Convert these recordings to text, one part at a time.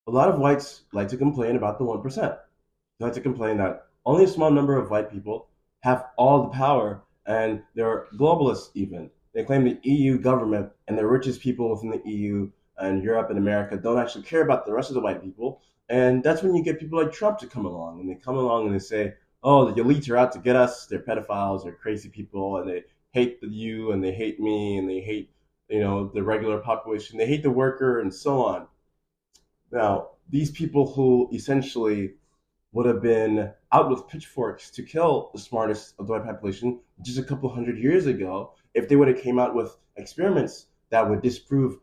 A lot of whites like to complain about the 1%. They like to complain that only a small number of white people have all the power and they're globalists even. They claim the EU government and the richest people within the EU and Europe and America don't actually care about the rest of the white people. And that's when you get people like Trump to come along. And they come along and they say, oh, the elites are out to get us. They're pedophiles, they're crazy people, and they hate you and they hate me and they hate, the regular population. They hate the worker and so on. Now, these people who essentially would have been out with pitchforks to kill the smartest of the white population just a couple hundred years ago, if they would have came out with experiments that would disprove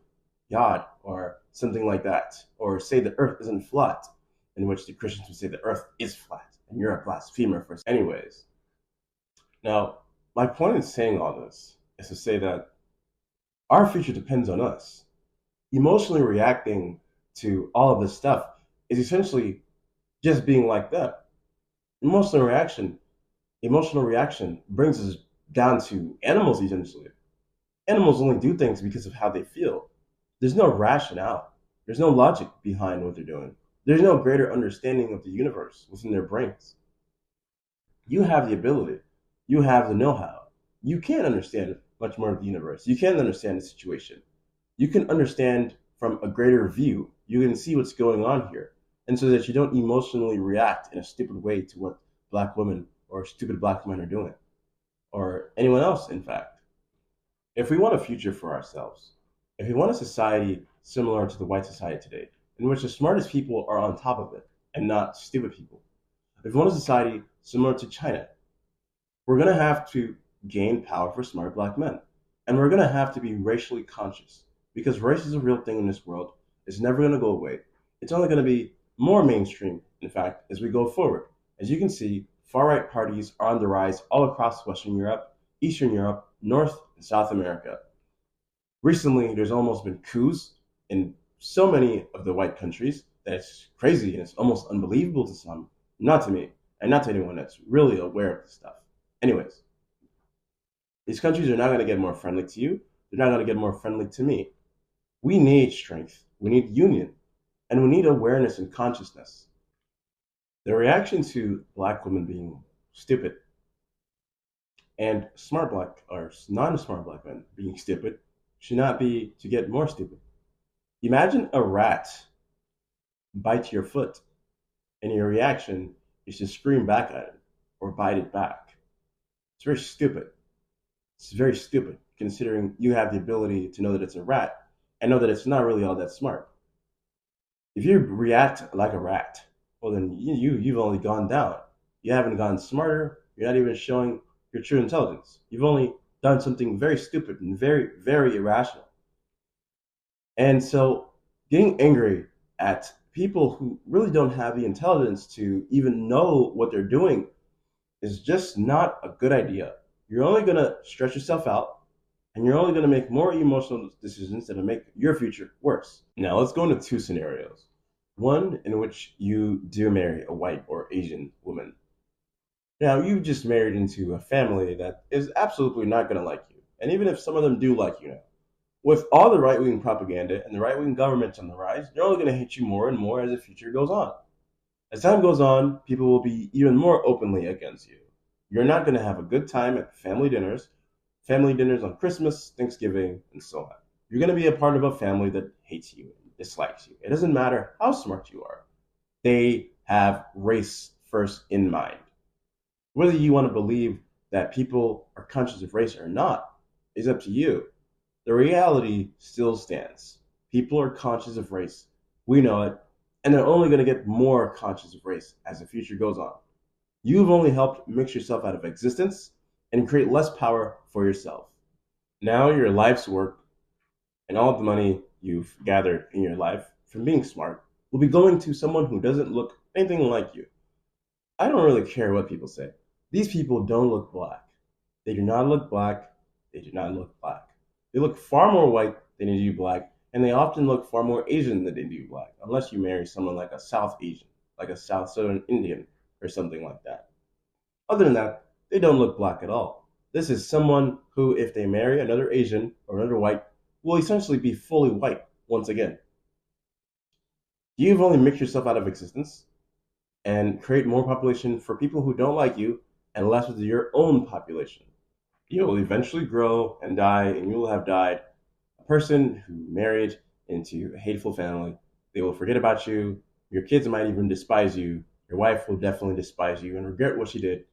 God or something like that, or say the earth isn't flat, in which the Christians would say the earth is flat and you're a blasphemer for anyways. Now, my point in saying all this is to say that our future depends on us. Emotionally reacting to all of this stuff is essentially just being like that. Emotional reaction, emotional reaction brings us down to animals essentially. Animals only do things because of how they feel. There's no rationale. There's no logic behind what they're doing. There's no greater understanding of the universe within their brains. You have the ability. You have the know-how. You can understand much more of the universe. You can understand the situation. You can understand from a greater view. You can see what's going on here. And so that you don't emotionally react in a stupid way to what black women or stupid black men are doing, or anyone else, in fact. If we want a future for ourselves, if we want a society similar to the white society today, in which the smartest people are on top of it and not stupid people, if we want a society similar to China, we're going to have to gain power for smart black men. And we're going to have to be racially conscious because race is a real thing in this world. It's never going to go away. It's only going to be more mainstream, in fact, as we go forward. As you can see, far right parties are on the rise all across Western Europe, Eastern Europe, North and South America. Recently, there's almost been coups in so many of the white countries that it's crazy and it's almost unbelievable to some, not to me, and not to anyone that's really aware of this stuff. Anyways, these countries are not going to get more friendly to you. They're not going to get more friendly to me. We need strength. We need union. And we need awareness and consciousness. The reaction to black women being stupid and smart black or non-smart black men being stupid should not be to get more stupid. Imagine a rat bite your foot and your reaction is to scream back at it or bite it back. It's very stupid. It's very stupid considering you have the ability to know that it's a rat and know that it's not really all that smart. If you react like a rat, well then you've only gone down. You haven't gone smarter. You're not even showing your true intelligence. You've only done something very stupid and very, very irrational. And so getting angry at people who really don't have the intelligence to even know what they're doing is just not a good idea. You're only going to stretch yourself out and you're only going to make more emotional decisions that will make your future worse. Now, let's go into two scenarios. One in which you do marry a white or Asian woman. Now, you just married into a family that is absolutely not going to like you. And even if some of them do like you now, with all the right wing propaganda and the right wing governments on the rise, they're only going to hate you more and more as the future goes on. As time goes on, people will be even more openly against you. You're not going to have a good time at family dinners on Christmas, Thanksgiving, and so on. You're going to be a part of a family that hates you and dislikes you. It doesn't matter how smart you are, they have race first in mind. Whether you want to believe that people are conscious of race or not is up to you. The reality still stands. People are conscious of race. We know it. And they're only going to get more conscious of race as the future goes on. You've only helped mix yourself out of existence and create less power for yourself. Now your life's work and all of the money you've gathered in your life from being smart will be going to someone who doesn't look anything like you. I don't really care what people say. These people don't look black. They do not look black. They do not look black. They look far more white than they do black, and they often look far more Asian than they do black, unless you marry someone like a South Asian, like a South Southern Indian, or something like that. Other than that, they don't look black at all. This is someone who, if they marry another Asian or another white, will essentially be fully white once again. You've only mixed yourself out of existence and create more population for people who don't like you and less with your own population. You will eventually grow and die, and you will have died a person who married into a hateful family. They will forget about you. Your kids might even despise you. Your wife will definitely despise you and regret what she did.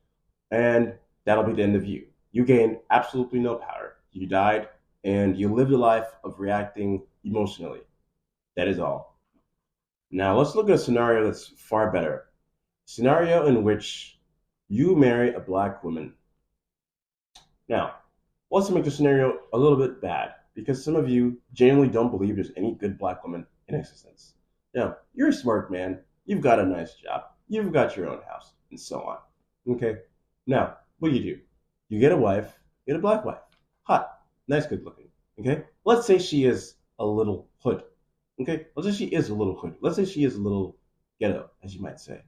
And that'll be the end of you. You gained absolutely no power. You died, and you lived a life of reacting emotionally. That is all. Now let's look at a scenario that's far better. Scenario in which you marry a black woman. Now, let's make the scenario a little bit bad because some of you genuinely don't believe there's any good black woman in existence. Now, you're a smart man. You've got a nice job. You've got your own house, and so on. Okay? Now, what do? You get a wife, you get a black wife. Hot, nice, good looking. Okay? Let's say she is a little hood. Okay? Let's say she is a little hood. Let's say she is a little ghetto, as you might say.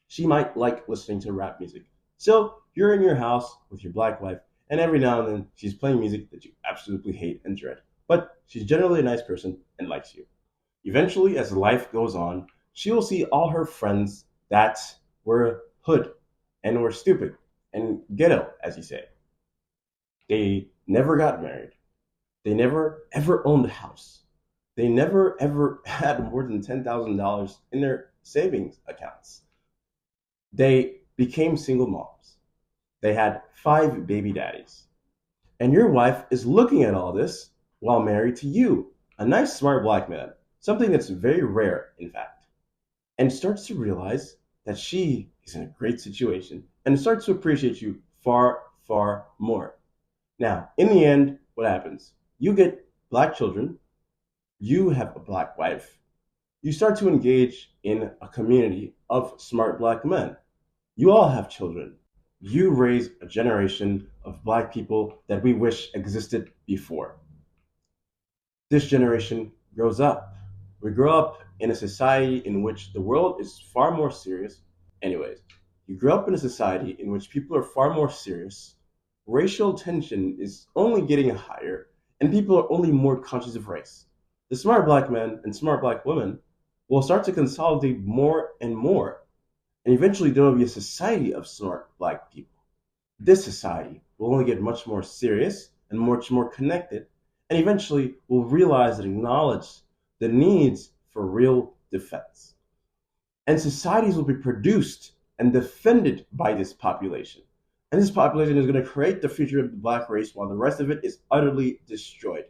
She might like listening to rap music. So you're in your house with your black wife, and every now and then she's playing music that you absolutely hate and dread. But she's generally a nice person and likes you. Eventually, as life goes on, she will see all her friends that were hood and were stupid and ghetto, as you say. They never got married. They never ever owned a house. They never ever had more than $10,000 in their savings accounts. They became single moms. They had 5 baby daddies. And your wife is looking at all this while married to you, a nice, smart black man, something that's very rare, in fact, and starts to realize that she is in a great situation and starts to appreciate you far, far more. Now, in the end, what happens? You get black children, you have a black wife, you start to engage in a community of smart black men. You all have children. You raise a generation of black people that we wish existed before. This generation grows up. We grow up in a society in which the world is far more serious. Anyways, you grow up in a society in which people are far more serious. Racial tension is only getting higher, and people are only more conscious of race. The smart black men and smart black women will start to consolidate more and more, and eventually there will be a society of smart black people. This society will only get much more serious and much more connected, and eventually will realize and acknowledge the needs for real defense. And societies will be produced and defended by this population. And this population is going to create the future of the black race while the rest of it is utterly destroyed.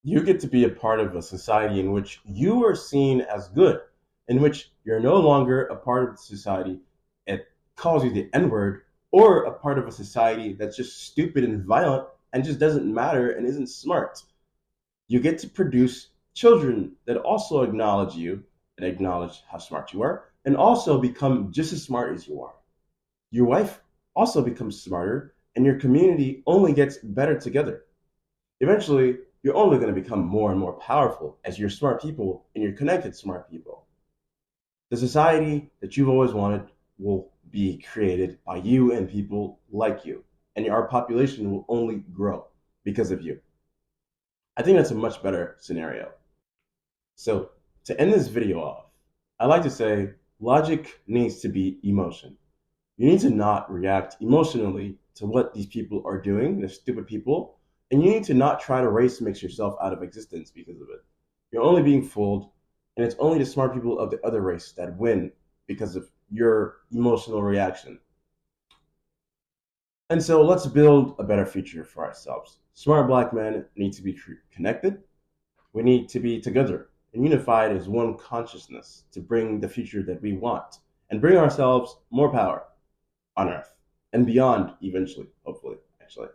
You get to be a part of a society in which you are seen as good, in which you're no longer a part of the society that calls you the N word, or a part of a society that's just stupid and violent and just doesn't matter and isn't smart. You get to produce children that also acknowledge you and acknowledge how smart you are and also become just as smart as you are. Your wife also becomes smarter and your community only gets better together. Eventually, you're only going to become more and more powerful as you're smart people and you're connected smart people. The society that you've always wanted will be created by you and people like you, and our population will only grow because of you. I think that's a much better scenario. So, to end this video off, I like to say logic needs to be emotion. You need to not react emotionally to what these people are doing, the stupid people, and you need to not try to race mix yourself out of existence because of it. You're only being fooled, and it's only the smart people of the other race that win because of your emotional reaction. And so let's build a better future for ourselves. Smart black men need to be connected. We need to be together and unified as one consciousness to bring the future that we want and bring ourselves more power on earth and beyond eventually, hopefully, actually.